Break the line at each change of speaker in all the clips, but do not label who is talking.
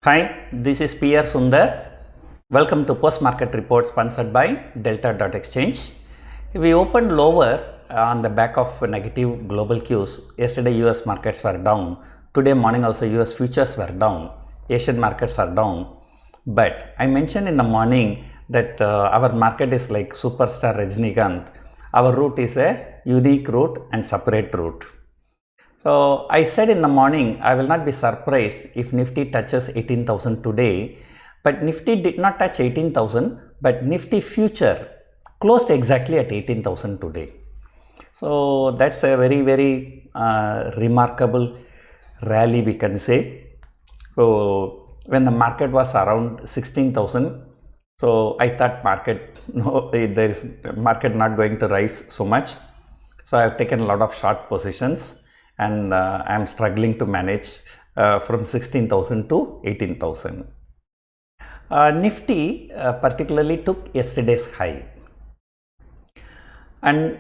Hi, this is PR Sundar. Welcome to Post Market Report sponsored by Delta.exchange. We opened lower on the back of negative global cues. Yesterday US markets were down. Today morning also US futures were down. Asian markets are down. But I mentioned in the morning that our market is like superstar Rajinikanth. Our route is a unique route and separate route. So I said in the morning, I will not be surprised if Nifty touches 18,000 today, but Nifty did not touch 18,000, but Nifty future closed exactly at 18,000 today. So that's a very remarkable rally, we can say. So when the market was around 16,000, so I thought there is market not going to rise so much. So I have taken a lot of short positions. And I am struggling to manage from 16,000 to 18,000. Nifty particularly took yesterday's high. And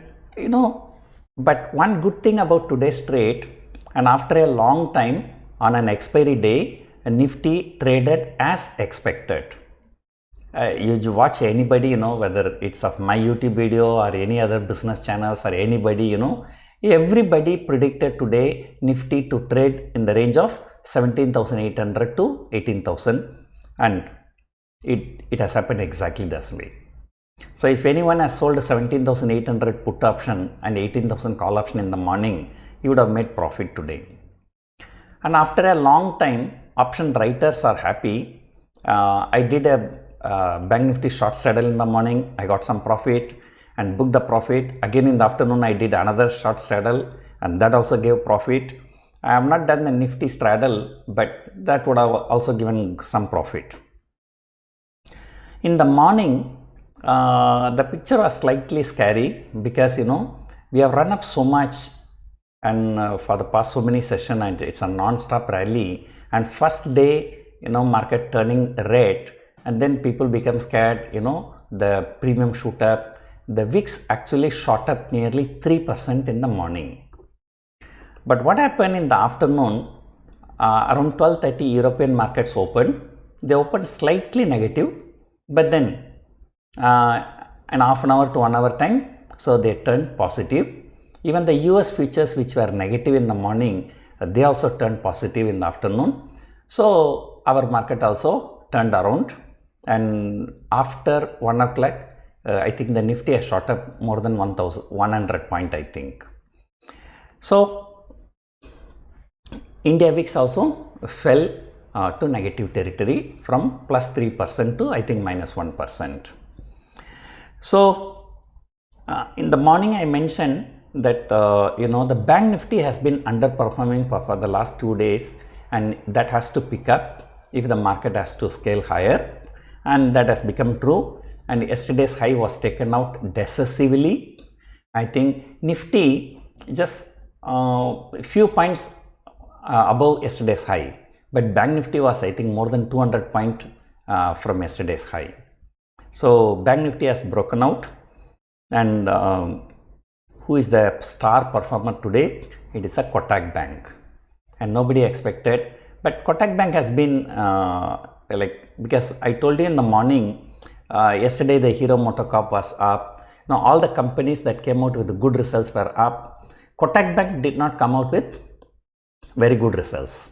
but one good thing about today's trade, and after a long time on an expiry day, Nifty traded as expected. You watch anybody, whether it's of my YouTube video or any other business channels or anybody, everybody predicted today Nifty to trade in the range of 17,800 to 18,000, and it has happened exactly this way. So if anyone has sold 17,800 put option and 18,000 call option in the morning, you would have made profit today. And after a long time, option writers are happy. I did a Bank Nifty short straddle in the morning. I got some profit and booked the profit. Again in the afternoon I did another short straddle and that also gave profit. I have not done the Nifty straddle, but that would have also given some profit. In the morning the picture was slightly scary because we have run up so much, and for the past so many sessions, and it's a non-stop rally, and first day market turning red, and then people become scared, the premium shoot up. The VIX actually shot up nearly 3% in the morning. But what happened in the afternoon, around 12:30 European markets opened. They opened slightly negative, but then an half an hour to 1 hour time, so they turned positive. Even the US futures, which were negative in the morning, they also turned positive in the afternoon. So our market also turned around, and after 1 o'clock, I think the Nifty has shot up more than 1,100 point, I think. So India VIX also fell to negative territory from plus 3% to I think minus 1%. So in the morning I mentioned that the Bank Nifty has been underperforming for the last 2 days, and that has to pick up if the market has to scale higher, and that has become true. And yesterday's high was taken out decisively. I think Nifty just a few points above yesterday's high, but Bank Nifty was I think more than 200 points from yesterday's high. So Bank Nifty has broken out, and who is the star performer today? It is a Kotak Bank, and nobody expected. But Kotak Bank has been because I told you in the morning. Yesterday the Hero MotoCorp was up. Now all the companies that came out with good results were up. Kotak Bank did not come out with very good results,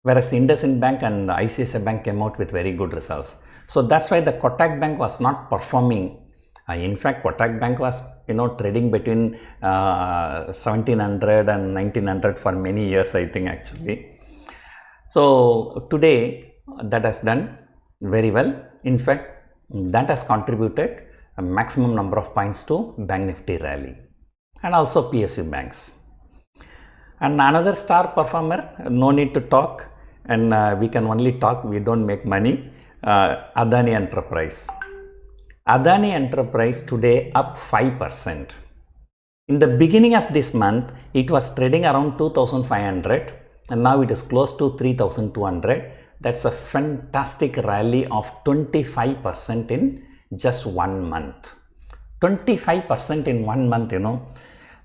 whereas IndusInd Bank and ICICI Bank came out with very good results. So that's why the Kotak Bank was not performing. In fact, Kotak Bank was trading between 1,700 and 1,900 for many years, I think actually. So today that has done very well. In fact, that has contributed a maximum number of points to Bank Nifty rally, and also PSU banks. And another star performer, no need to talk, and we can only talk, we don't make money, Adani Enterprise. Adani Enterprise today up 5%. In the beginning of this month, it was trading around 2,500, and now it is close to 3,200. That's a fantastic rally of 25% in just 1 month. 25% in 1 month, no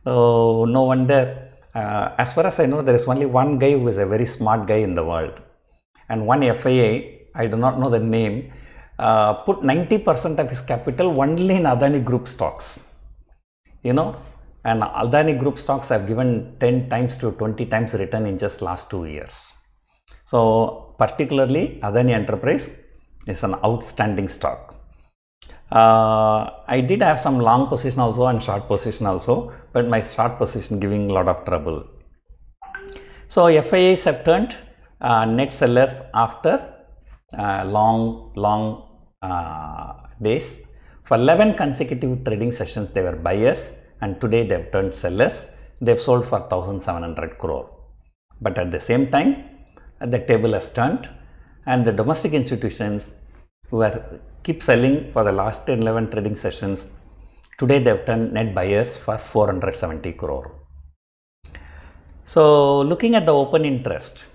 wonder. As far as I know, there is only one guy who is a very smart guy in the world. and one FII, I do not know the name, put 90% of his capital only in Adani Group stocks. You know, and Adani Group stocks have given 10 times to 20 times return in just last 2 years. So particularly Adani Enterprise is an outstanding stock. I did have some long position also and short position also, but my short position giving a lot of trouble. So FIIs have turned net sellers after long days. For 11 consecutive trading sessions they were buyers, and today they have turned sellers. They have sold for 1700 crore. But at the same time, the table has turned, and the domestic institutions who keep selling for the last 11 trading sessions, today they have turned net buyers for 470 crore. So looking at the open interest,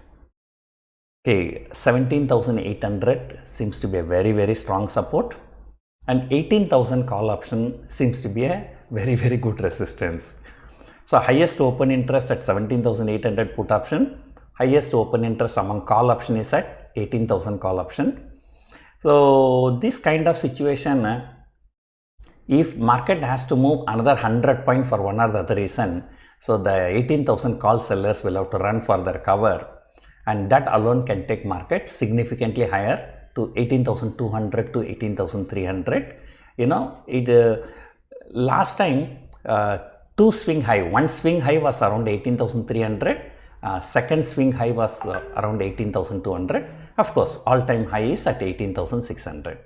okay, 17,800 seems to be a very strong support, and 18,000 call option seems to be a very good resistance. So highest open interest at 17,800 put option, highest open interest among call option is at 18,000 call option. So this kind of situation, if market has to move another 100 point for one or the other reason, so the 18,000 call sellers will have to run for their cover, and that alone can take market significantly higher to 18,200 to 18,300. You know, last time two swing high, one swing high was around 18,300, second swing high was around 18,200. Of course, all-time high is at 18,600.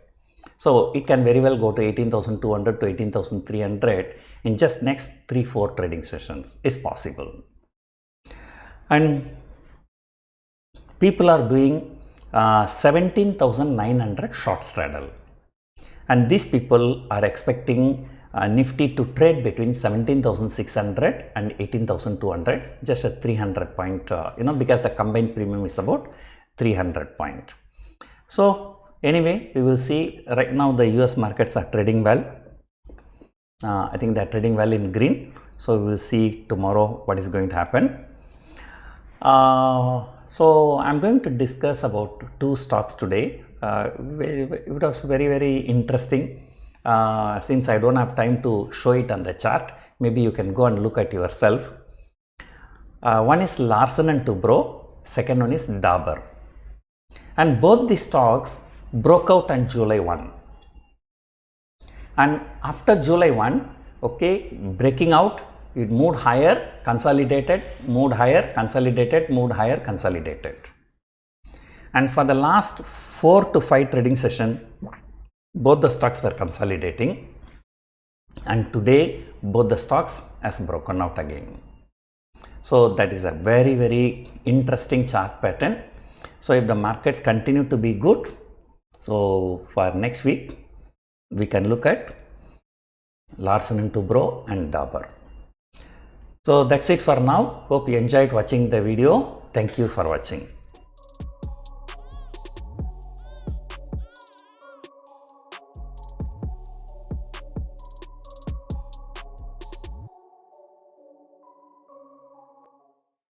So it can very well go to 18,200 to 18,300 in just next 3-4 trading sessions is possible. And people are doing 17,900 short straddle, and these people are expecting Nifty to trade between 17,600 and 18,200, just a 300 point, because the combined premium is about 300 point. So anyway, we will see. Right now the US markets are trading well. I think they are trading well in green. So we will see tomorrow what is going to happen. So I'm going to discuss about 2 stocks today. It was very interesting. Since I don't have time to show it on the chart, maybe you can go and look at yourself. One is Larsen & Toubro, second one is Dabur. And both the stocks broke out on July 1. And after July 1, okay, breaking out, it moved higher, consolidated, moved higher, consolidated, moved higher, consolidated. And for the last 4 to 5 trading session, both the stocks were consolidating. And today, both the stocks has broken out again. So that is a very interesting chart pattern. So if the markets continue to be good, so for next week, we can look at Larsen & Toubro and Dabur. So that's it for now. Hope you enjoyed watching the video. Thank you for watching.